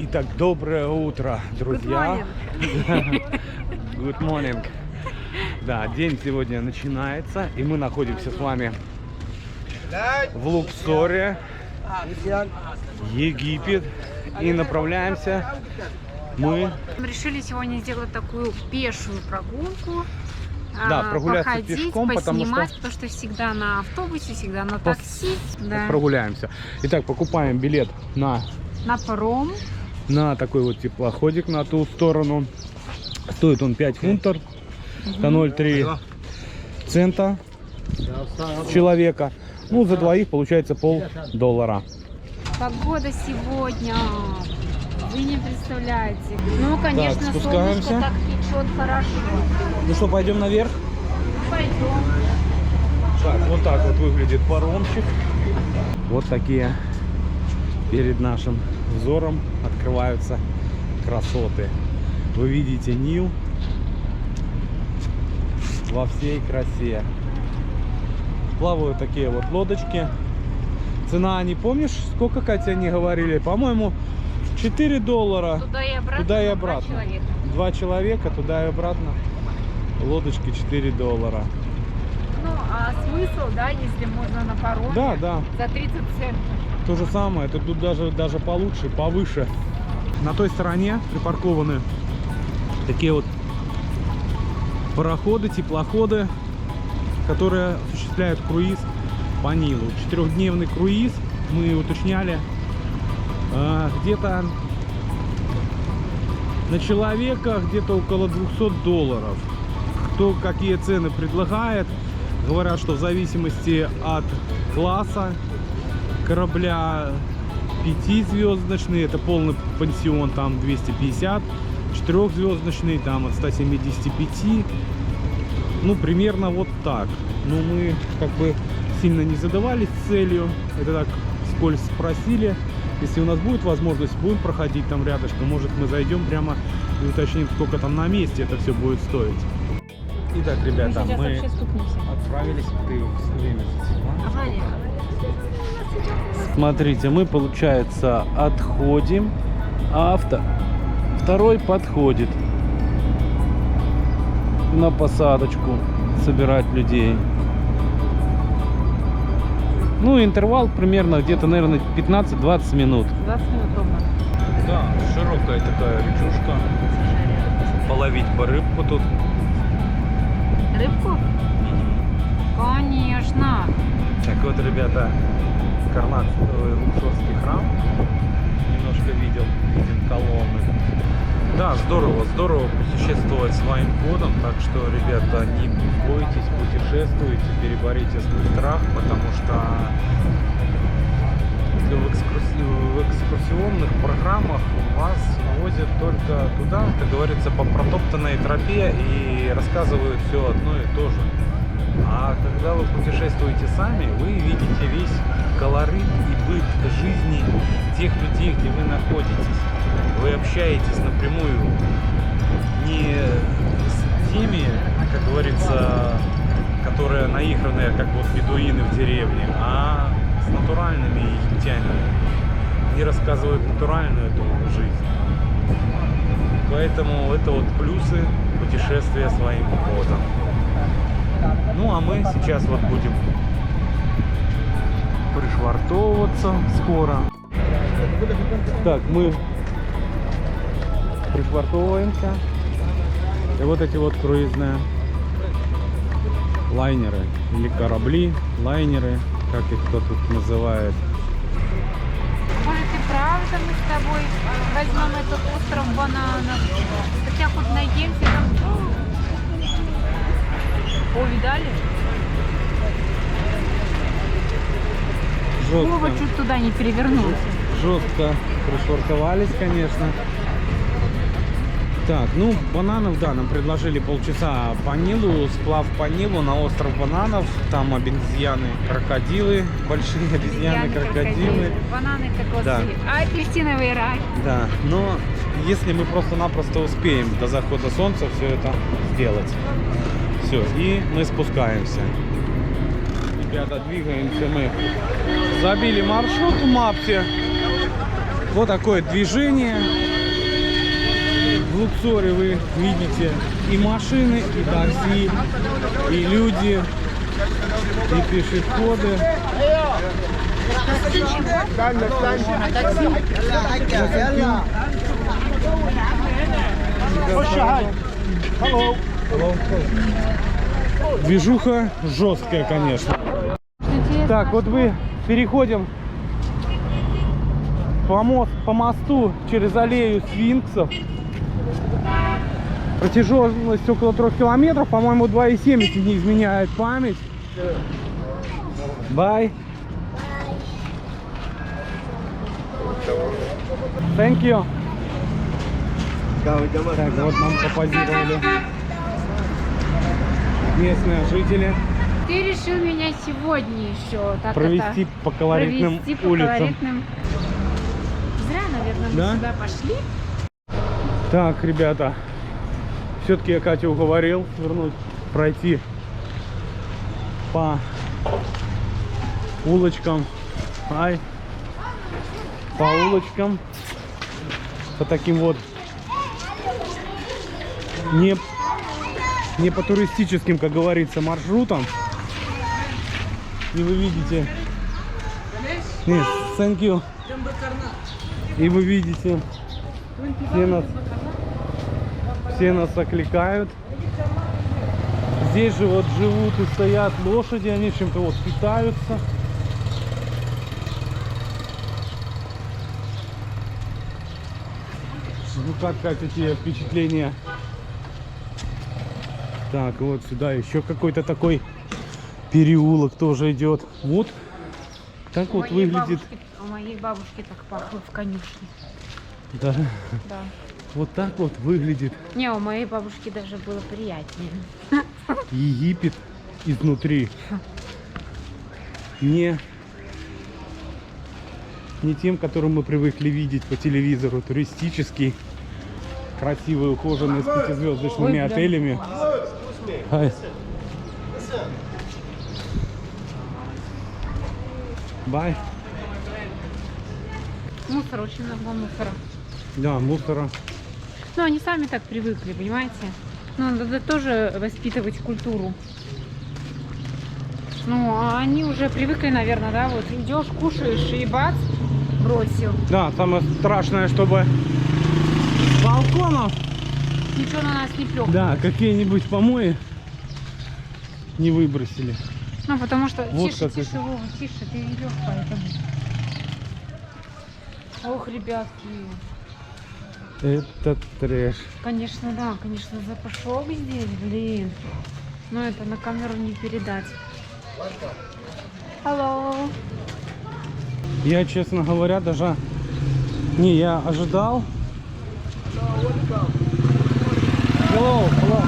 Итак, доброе утро, друзья. Good morning. Да, день сегодня начинается, и мы находимся с вами в Луксоре, Египет, и направляемся мы... Решили сегодня сделать такую пешую прогулку. Да, прогуляться походить, пешком, потому что всегда на автобусе, всегда на такси. Да. Прогуляемся. Итак, покупаем билет на паром. На такой вот теплоходик на ту сторону. Стоит он 5 фунтов. Это 0,3 цента с человека. Ну, за двоих получается $0,50. Погода сегодня, вы не представляете. Ну, конечно, так, спускаемся. Солнышко так печет хорошо. Ну что, пойдем наверх? Пойдем. Так, вот так вот выглядит паромчик. Вот такие перед нашим взором открываются красоты. Вы видите Нил во всей красе. Плавают такие вот лодочки. Цена, не помнишь, сколько, Катя, они говорили? По-моему, $4. Туда и обратно. Туда и обратно. Два человека, туда и обратно. Лодочки $4. Ну, а смысл, да, если можно на пароме? Да, да. За 30 центов. То же самое, это тут даже получше, повыше. На той стороне припаркованы такие вот пароходы, теплоходы, которые осуществляют круиз по Нилу. 4-дневный круиз, мы уточняли, где-то на человека где-то около $200. Кто какие цены предлагает, говорят, что в зависимости от класса корабля, 5-звездочный, это полный пансион, там 250, 4-звездочный, там от 175, ну примерно вот так. Но мы как бы сильно не задавались целью, это так вскользь спросили. Если у нас будет возможность, будем проходить там рядышком, может мы зайдем прямо и уточним, сколько там на месте это все будет стоить. Итак, ребята, мы отправились, ты все время засекла. Смотрите, мы, получается, отходим, а второй подходит на посадочку собирать людей. Ну, интервал примерно где-то, наверное, 15-20 минут. 20 минут ровно. Да, широкая такая речушка. Половить по рыбку тут. Рыбку? Конечно. Так вот, ребята, Луксорский храм. Немножко видим колонны. Да, здорово путешествовать своим ходом. Так что, ребята, не бойтесь, путешествуйте, переборите свой страх, потому что в экскурсионных программах вас возят только туда, как говорится, по протоптанной тропе и рассказывают все одно и то же. А когда вы путешествуете сами, вы видите весь колорит и быт жизни тех людей, где вы находитесь. Вы общаетесь напрямую не с теми, как говорится, которые наигранные, как вот бедуины в деревне, а с натуральными египтянами. Они рассказывают натуральную эту жизнь. Поэтому это вот плюсы путешествия своим ходом. Ну а мы сейчас вот будем пришвартовываться скоро. Так, мы пришвартовываемся. И вот эти вот круизные лайнеры или корабли, лайнеры, как их кто тут называет. Может и правда мы с тобой возьмем этот остров бананов. Хотя хоть наемся там. Увидали? Вова чуть туда не перевернулся. Жестко пришвартовались, конечно. Так, ну, бананов, да, нам предложили полчаса по Нилу, сплав по Нилу на остров бананов. Там обезьяны, крокодилы, большие обезьяны, крокодилы. Бананы как да. А апельсиновый рай. Да, но если мы просто-напросто успеем до захода солнца все это сделать. Все, и мы спускаемся. Ребята, двигаемся мы. Забили маршрут в мапсе. Вот такое движение. В Луксоре вы видите и машины, и такси, и люди, и пешеходы. Движуха жесткая, конечно. Так, вот мы переходим по мосту через аллею сфинксов. Протяженность около 3 километров, по-моему, 2,7, если не изменяет память. Bye. Thank you. Так, вот нам попозировали местные жители. Ты решил меня сегодня еще так провести по колоритным улицам. Зря, наверное, мы Да? сюда пошли. Так, ребята, все-таки я Катю уговорил пройти по улочкам. По улочкам. По таким вот не по туристическим, как говорится, маршрутам. И вы видите, нет, thank you. И вы видите, все нас окликают. Здесь же вот живут и стоят лошади, они чем-то вот питаются. Ну как эти впечатления? Так, вот сюда еще какой-то такой переулок тоже идет. Вот так вот выглядит. У моей бабушки так пахло в конюшне. Да. Да. Вот так вот выглядит Не, у моей бабушки даже было приятнее. Египет изнутри. Не тем, который мы привыкли видеть по телевизору, туристический, красивый, ухоженный, с 5-звездочными отелями. Бай. Мусор, очень много мусора. Да, мусора. Ну, они сами так привыкли, понимаете? Ну, надо тоже воспитывать культуру. Ну, а они уже привыкли, наверное, да? Вот идешь, кушаешь и бац, бросил. Да, самое страшное, чтобы с балконов, Ничего на нас не плёхнуло. да, какие-нибудь помои не выбросили. Ну, потому что Вот тише, как тише, это. Вова, тише, ты идешь поэтому. Ох, ребятки. Это трэш. Конечно, да, конечно, запашок здесь, блин. Но это на камеру не передать. Hello. Я, честно говоря, даже я ожидал. Hello, hello.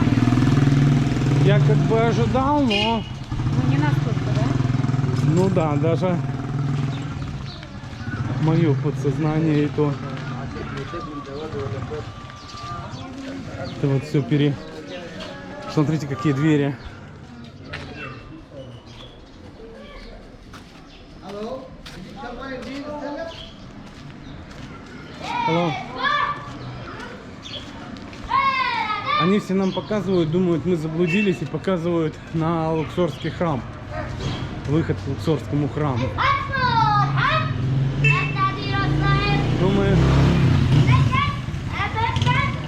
Я как бы ожидал, но Ну, не настолько, да? ну да, даже мое подсознание и то. Это вот все Смотрите, какие двери. Hello. Они все нам показывают, думают, мы заблудились, и показывают на Луксорский храм. Выход к Луксорскому храму. Но мы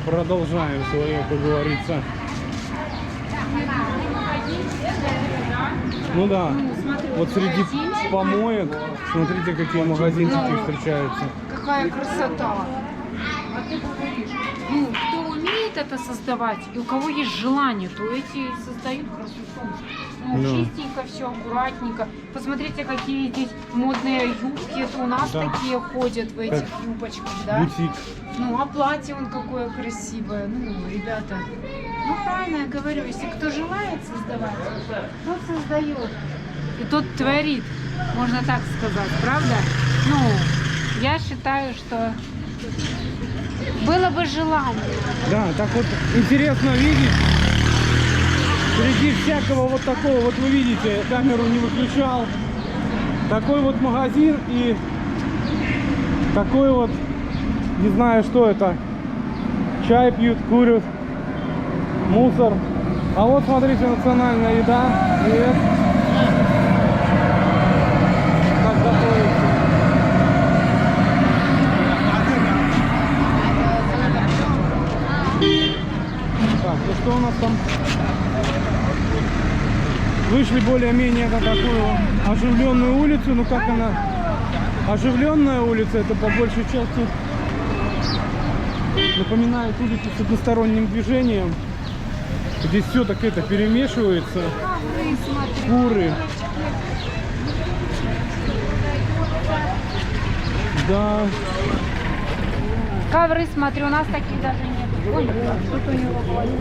продолжаем свое, как говорится. Ну да, вот среди помоек, смотрите, какие магазинчики встречаются. Какая красота! Ну, кто умеет это создавать, и у кого есть желание, то эти создают красоту. Ну, Да. чистенько, все аккуратненько. Посмотрите, какие здесь модные юбки. Это у нас Да. такие ходят в этих Как юбочках, да? Бутик. Ну, а платье он какое красивое. Ну, ребята, ну правильно я говорю, если кто желает создавать, тот создает. И тот творит, можно так сказать, правда? Ну, я считаю, что было бы желание. Да, так вот интересно видеть. Среди всякого вот такого, вот вы видите, камеру не выключал. Такой вот магазин и такой вот не знаю, что это. Чай пьют, курят, мусор. А вот смотрите, национальная еда. Привет. Как готовится. Так, ну что у нас там? Вышли более-менее на такую оживленную улицу. Ну как она? Оживленная улица, это по большей части напоминает улицу с односторонним движением. Здесь все так это перемешивается. Куры. Да. Ковры, смотрю, у нас таких даже нет. Ой, что-то у него хватит.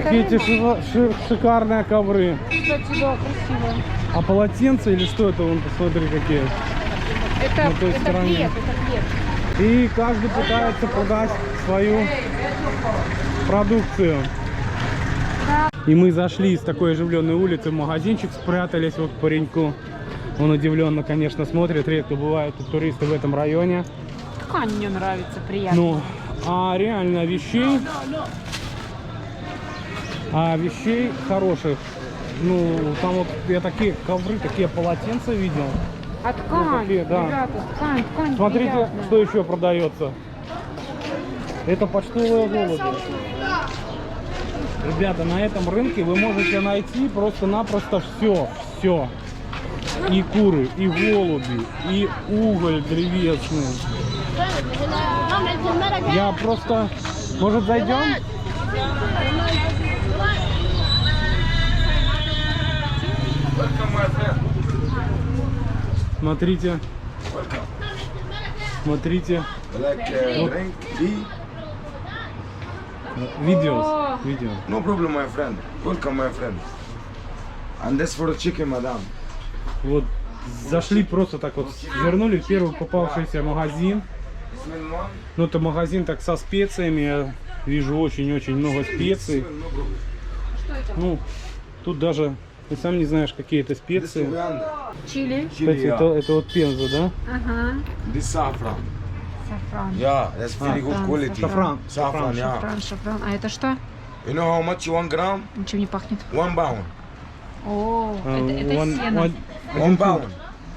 Какие-то шикарные ковры. Кстати, да, красиво. А полотенца или что это? Вон, посмотри, какие. Это, На той это стороне. плед, это плед. И каждый пытается продать свою продукцию. И мы зашли с такой оживленной улицы в магазинчик, спрятались вот к пареньку. Он удивленно, конечно, смотрит. Редко бывают тут туристы в этом районе. Ткань мне нравится, приятно. Ну, а реально вещей хороших. Ну, там вот я такие ковры, такие полотенца видел. А ткань, такие, да. ребята, ткань Смотрите, приятная. что еще продается. Это почтовые голуби. Ребята, на этом рынке вы можете найти просто-напросто все. И куры, и голуби, и уголь древесный. Я просто... Может, зайдем? Смотрите. Смотрите. Видео. No problem, my friend. Welcome, my friend. And that's for the chicken, madam. Вот зашли просто так вот, вернули в первый попавшийся магазин. Ну, это магазин так со специями. Я вижу очень-очень много специй. Ну, тут даже ты сам не знаешь, какие это специи. Чили. Кстати, это вот Пенза, да? Ага. This saffron. Шафран. Yeah, that's very good quality. Шафран. Saffron, yeah. Шафран. А это что? You know how much 1 gram? Ничем не пахнет. 1 pound. О, это One- сено. one- 1 pound.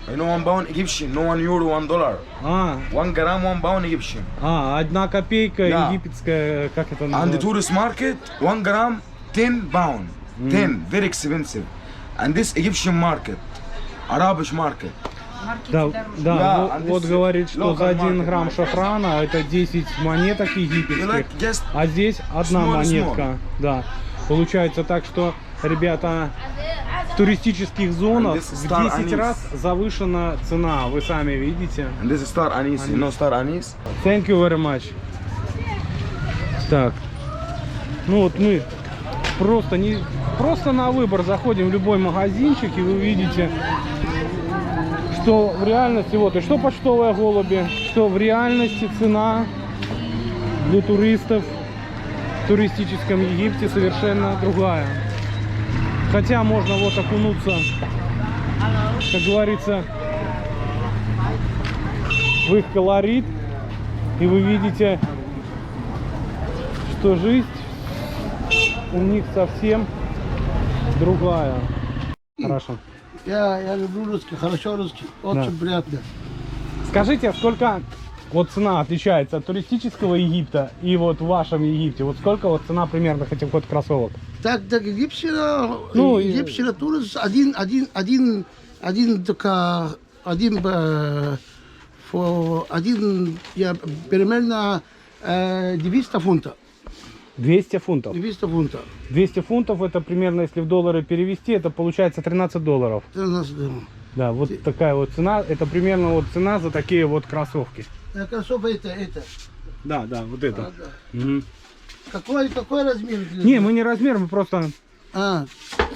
You know 1 pound Egyptian, no 1 euro, $1. А, 1 gram, 1 pound Egyptian. 1 копейка Да. египетская, как это And the называется? tourist market, 1 gram, 10 pound. 10, very expensive. And this Egyptian market, Arabic market. Маркете Да, дороже. да, Да, вот говорит, что за 1 local грамм market. шафрана это 10 монеток You египетских, like just а здесь одна small, монетка. Да. Получается так, что, ребята, в туристических зонах And this is в star 10 anise. раз завышена цена, вы сами видите. and this is star anise. You know star anise? Thank you very much. Так, ну вот мы просто на выбор заходим в любой магазинчик, и вы видите, что в реальности, вот, и что почтовые голуби, что в реальности цена для туристов в туристическом Египте совершенно другая. Хотя можно вот окунуться, как говорится, в их колорит, и вы видите, что жизнь у них совсем другая. Хорошо. Я люблю русский, хорошо русский, очень приятно. Скажите, а сколько вот цена отличается от туристического Египта и вот в вашем Египте? Вот сколько вот цена примерно хотя бы кроссовок? Так египетская, Ну, египетская турист я примерно 200 фунтов. 200 фунтов. 200 фунтов. 200 фунтов это примерно, если в доллары перевести, это получается $13. Это у нас, Да, вот такая вот цена. Это примерно вот цена за такие вот кроссовки. кроссовки это. Да, вот это. Да. Мгм. Какой размер? Не, мы не размер, мы просто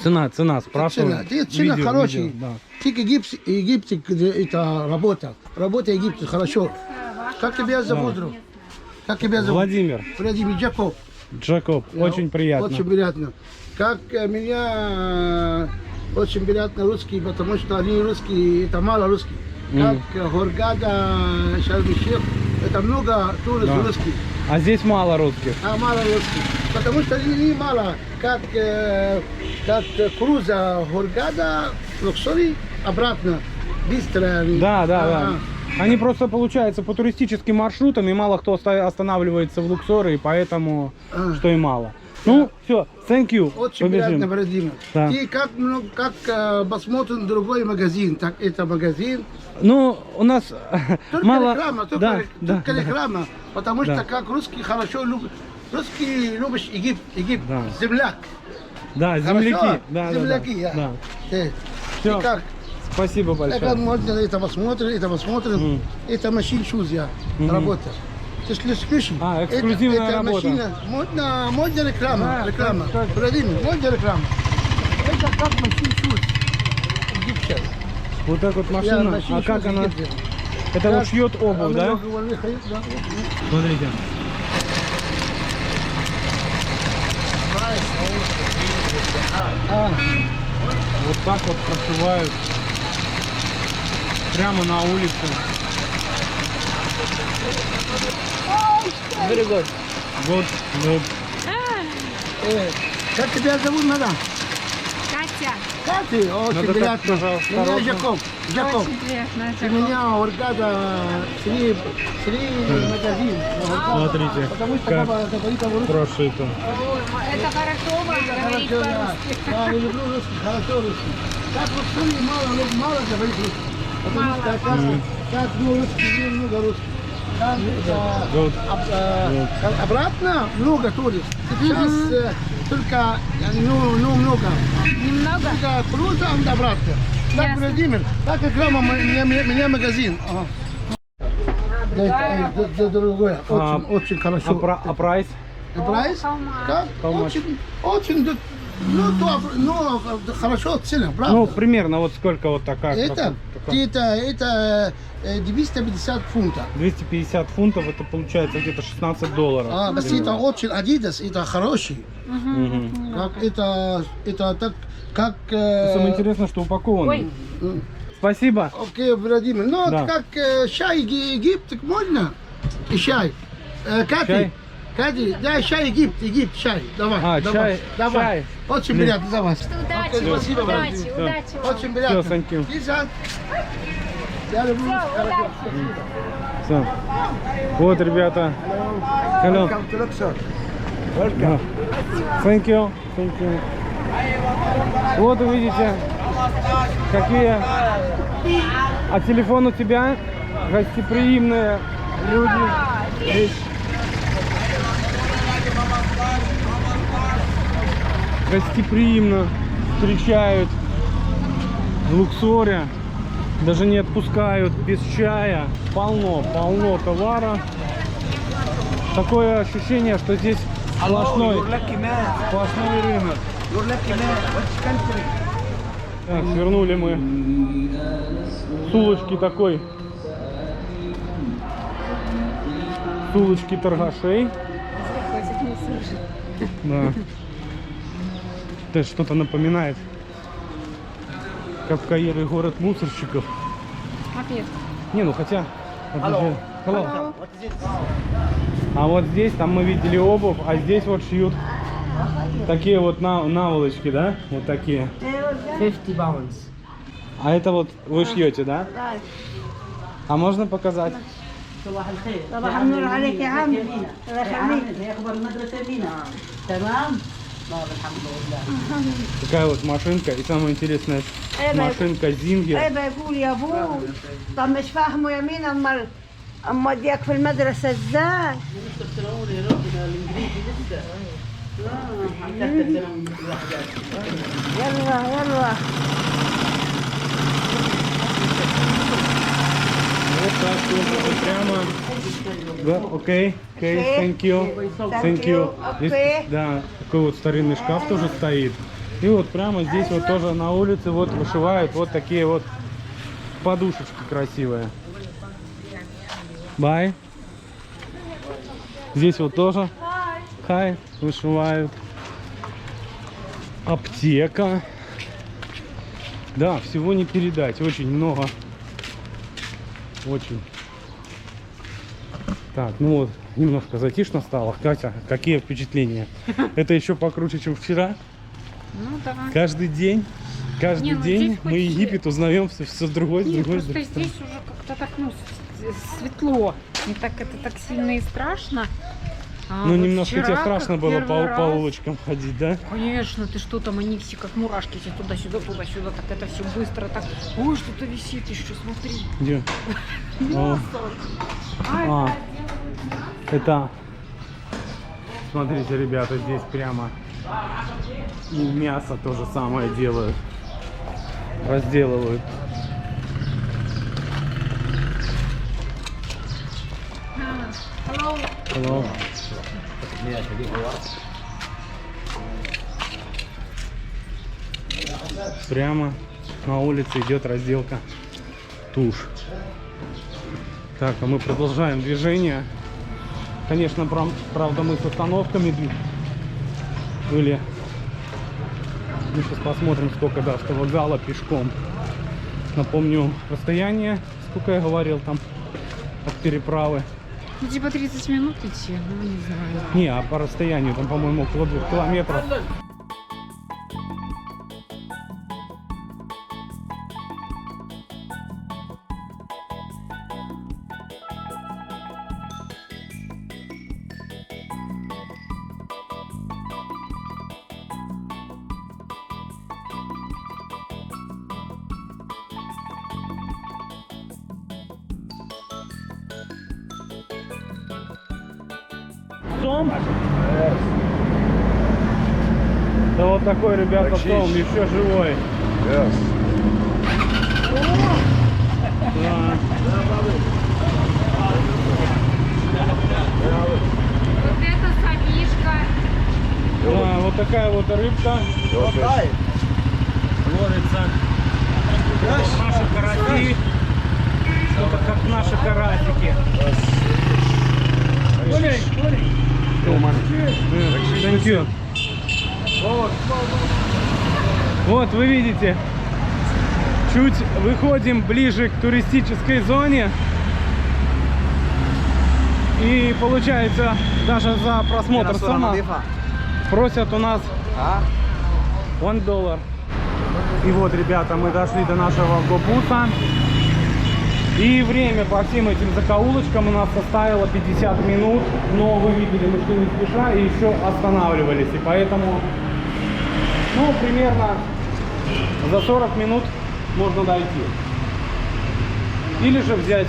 цена спрашиваем. Цена хорошая. Видео, да. Только Египет это работа. Работа Египет хорошо. Как тебя зовут, друг? Как тебя зовут? Владимир, Владимир Джакоб. Джакоб, очень приятно. Очень приятно. Как меня очень приятно русский, потому что они русские, это мало русский. как Хургада, Шарм-эль-Шейх. Это много туристов Да. русских. А здесь мало русских. А мало русских. Потому что не мало, как круза Хургада, Луксори, обратно, быстро. Да, да, Ага. да. Они просто, получается, по туристическим маршрутам, и мало кто останавливается в Луксоре, и поэтому, что и мало. Ну, все, thank you. Очень Побежим. приятно, Владимир. Да. И как посмотрим другой магазин, так это магазин. Ну, у нас Только мало... реклама, только, да, только да, реклама. Потому Да. что как русские хорошо любят. Русские любят Египет, Да. земляк. да, земляки. Хорошо? Да, Земляки, да, да. да. Всё. И как? Спасибо большое. Это можно, это посмотрим. Это машин шуз я работа. А, эксклюзивная это работа. Машина, можно реклама, Да, реклама. так. Владимир, можно реклама. Это как машин шуз. Египтян. Вот так вот Я машина. машин А как шуз она? египтян. Это вот шьет обувь, да? Да? Смотрите. Вот так вот прошивают. Прямо на улице. Very good. Вот, вот. Как тебя зовут, мадам? Катя, Катя, очень Надо так, приятно. пожалуйста, Меня осторожно. Жаков. Жаков. очень приятно. У меня Ургада три магазин. Смотрите, Потому что как говорит по-русски. прошито. Это хорошо вам говорить Хорошо, да. по-русски. Да, я люблю русский, хорошо русский. Как в России мало говорит русский. Потому что как русский, много русский. Там Вот. обратно много туристов. Сейчас только много. Немного? Только круто, а обратно. Так, Ясно. Владимир, так реклама, меня магазин. Ага. Да, другое. Очень хорошо. А прайс? Прайс? Как? How much? Очень, хорошо цена, правда? Ну, примерно вот сколько вот такая. это 250 фунтов. 250 фунтов, это получается где-то $16. А, это очень Adidas, это хороший. Мгм. Как это так, как... Самое интересное, что упаковано. Ой. Спасибо. Окей, Владимир. Ну, Да. как чай Египет, можно? И чай. Катя, Чай? Катя, да, чай Египет, чай. Давай, А, давай, чай, давай. чай. Очень Блин. приятно за вас. Удачи Окей, вам, спасибо, удачи, Владимир. удачи вам. Очень приятно. Всё, thank you. Лиза, я люблю. Хорошо. Все. Вот, ребята. Hello. Welcome to Luxor. Да. Thank you. Thank you. Вот увидите, какие... А телефон у тебя? Гостеприимные люди. Здесь. Гостеприимно встречают в Луксоре. Даже не отпускают без чая. Полно товара. Такое ощущение, что здесь сплошной рынок. Так, свернули мы с улочки такой. С улочки торгашей. Да. Это что-то напоминает. Как в Каире город мусорщиков. Ответ. Не, ну хотя... Hello. А вот здесь, там мы видели обувь, а здесь вот шьют такие вот наволочки, да? Вот такие. 50 pounds. А это вот вы шьете, да? А можно показать? صباح الخير. صباح النور عليك يا عم. الله يخليك. هي اخبار المدرسه لينا. تمام؟ طيب الحمد لله. Такая вот машинка. И самое интересное, машинка Зингер. ايه بيقول يا ابوه طب مش فاهمه يمين اما اديك في المدرسه ازاي لسه بتقول يا رب الانجليزي لسه. عم تحت الوحدات. يلا يلا Вот так вот прямо. Да, окей, thank you. Thank you. Здесь, да, такой вот старинный шкаф тоже стоит. И вот прямо здесь вот тоже на улице вот вышивают вот такие вот подушечки красивые. Бай. Здесь вот тоже хай вышивают. Аптека. Да, всего не передать. Очень много Очень. Так, ну вот, немножко затишно стало. Катя, какие впечатления? Это еще покруче, чем вчера? Ну да. Каждый день, Не, ну день здесь мы хоть- Египет узнаем все с другой, с Нет, другой, с просто другой стороны. здесь уже как-то так, ну, светло. Не так это так сильно и страшно. А Ну, вот немножко вчера, тебе страшно как было первый по раз. улочкам ходить, да? Конечно, ты что там, они все как мурашки, все туда-сюда, туда-сюда, так это все быстро, так. Ой, что-то висит еще, смотри. Где? Мясо. А, это, смотрите, ребята, здесь прямо и мясо то же самое делают, разделывают. Hello. Прямо на улице идет разделка туш. Так, а мы продолжаем движение. Конечно, правда, мы с остановками были. Мы сейчас посмотрим, сколько до автовокзала пешком. Напомню расстояние, сколько я говорил там от переправы. Ну, типа 30 минут идти, ну, не знаю. Не, а по расстоянию, там, по-моему, около 2 километров. Сом? Да вот такой, ребята, сом, еще живой. Да. Вот это совишка. Да, вот такая вот рыбка. Ловится. Наши караси. Это как наши карасики. Thank you. Вот вы видите, чуть выходим ближе к туристической зоне. И получается, даже за просмотр сома просят у нас $1. И вот, ребята, мы дошли до нашего автобуса. И время по всем этим закоулочкам у нас составило 50 минут. Но вы видели, мы шли не спеша и еще останавливались. И поэтому, ну, примерно за 40 минут можно дойти. Или же взять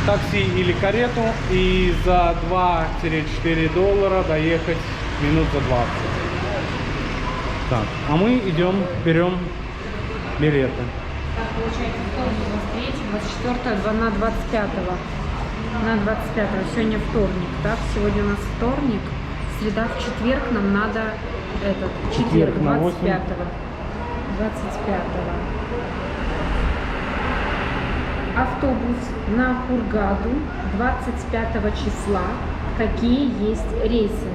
такси или карету и за $2-4 доехать минут за 20. Так, а мы идем, берем билеты. Так, получается, вторник у нас 3, 24 на 25. На 25. Сегодня вторник, так? Сегодня у нас вторник. Среда, в четверг нам надо этот четверг, на 8. 25. Автобус на Хургаду 25 числа. Какие есть рейсы?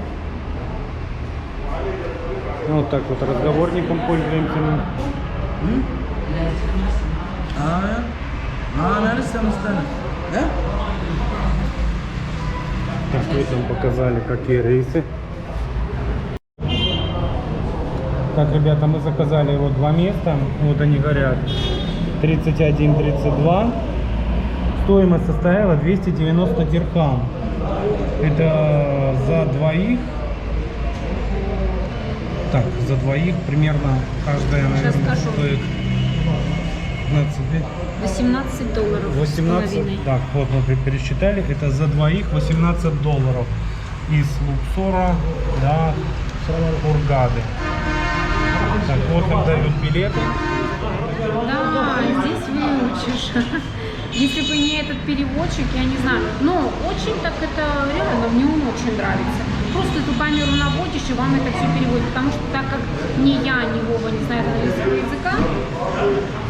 Вот так вот разговорником пользуемся мы. Так, вот нам показали, какие рейсы. Так, ребята, мы заказали вот 2 места. Вот они горят. 31-32. Стоимость составила 290 дирхам. Это за двоих. Так, за двоих примерно каждая, наверное, скажу. стоит $18 с 18. половиной. Так, вот мы пересчитали. Это за двоих $18. Из Луксора до Хургады. Так, вот нам дают билеты. Да, здесь выучишь. Если бы не этот переводчик, я не знаю. Но очень так это реально, мне он очень нравится. Просто эту камеру наводишь, и вам это все переводит. Потому что так как ни я, ни Вова не знает английского языка,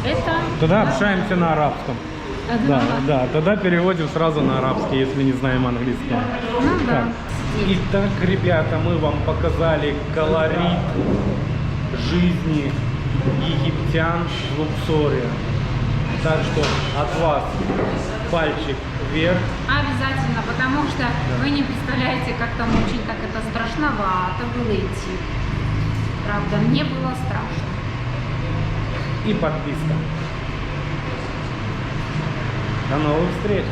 это... Тогда общаемся на арабском. Да, да, тогда переводим сразу на арабский, если не знаем английского. Ну да. Так. Итак, ребята, мы вам показали колорит жизни египтян в Луксоре. Так что от вас пальчик вверх. Обязательно, потому что вы не представляете, как там очень так это страшновато было идти. Правда, мне было страшно. И подписка. До новых встреч!